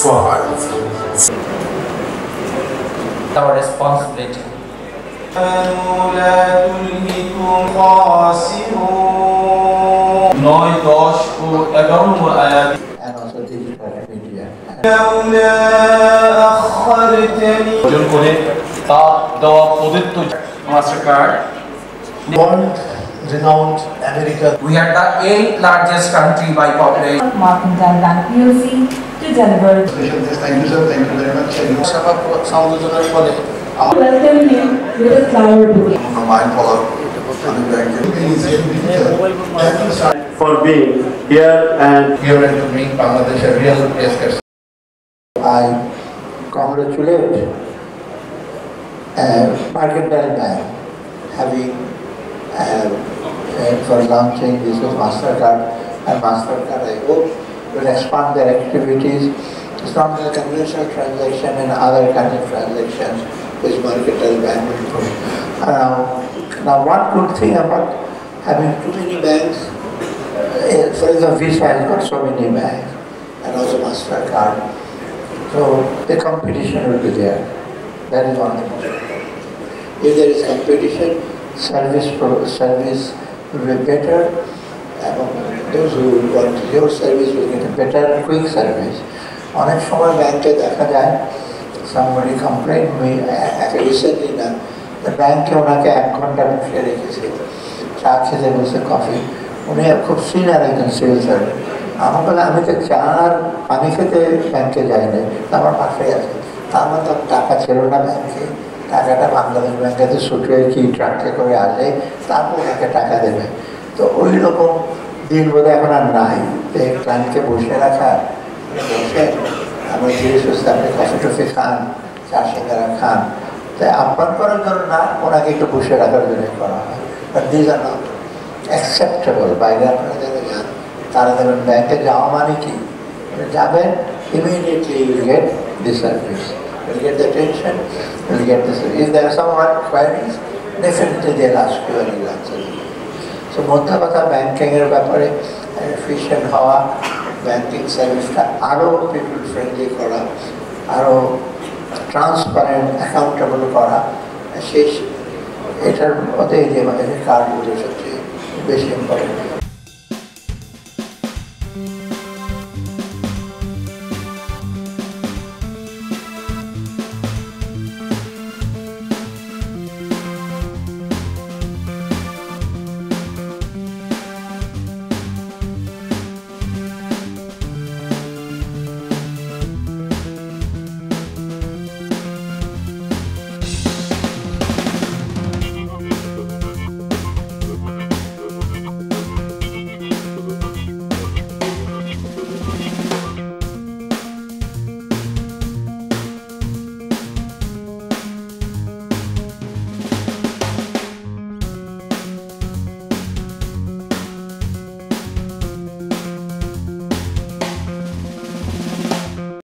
5. Our responsibility. لا تلهكم خاسرون 9, 10 ও 11 নম্বর আয়াত and also digital media. لولا أخرتني অর্জন করে তা দেওয়া প্রদত্ত Mastercard World renowned America. We are the 8th largest country by population. Mercantile Bank PLC to deliver. Thank you sir, thank you very much. সংযোজনের ফলে Welcome him with a flower bouquet. Mindful for being here and here and to make Bangladesh a real place. I congratulate Mercantile Bank having for launching this with MasterCard, and MasterCard I hope will expand their activities. It's not the conventional transaction and other kinds of transactions which Mercantile Bank will do. Now one good thing about having too many banks, for example Visa has got so many banks and also MasterCard, so the competition will be there. That is one thing. If there is competition, service will be better. Those who want your service will get a better, quick service. অনেক সময় ব্যাংকে দেখা যায় somebody complained me recently না ব্যাংকে ওনাকে 1 ঘন্টা বসে রেখেছে, চা খেতে বসে কফি, উনি খুব সিনিয়র একজন সিভিল সার্ভেন্ট। আমার বলে আমি তো চা আর পানি খেতে ব্যাংকে যাই না, আমার পাশেই আছে, আমার তো টাকা ছিল না ব্যাংকে, টাকাটা বাংলাদেশ ব্যাংকে ছুটে কি ট্রাকে করে আসে, তারপর ওনাকে টাকা দেবে। তো ওই রকম দিন বোধহয় এখন আর নাই, যে ক্লায়েন্টকে বসে রাখা, বসে আমরা ধীরে সুস্থ আপনি কফি টফি খান, চা সিঙ্গারা খান, তাই আহ্বান করার জন্য না, ওনাকে একটু বসে রাখার জন্য করা হয়। But this are not acceptable. বাইরে আপনারা যারা যান তারা দেবেন ব্যাংকে যাওয়া মানে কি, যাবেন immediately you will get the service, you will get the attention, you will get the service. If there are some queries, definitely they will ask you and you will answer them. So মোদ্দা কথা ব্যাংকিংয়ের ব্যাপারে efficient হওয়া, banking সার্ভিসটা আরও people friendly করা, আরও transparent accountable করা, সেই এটার মধ্যে এই যে কার্ডগুলো সবচেয়ে বেশি ইম্পর্টেন্ট।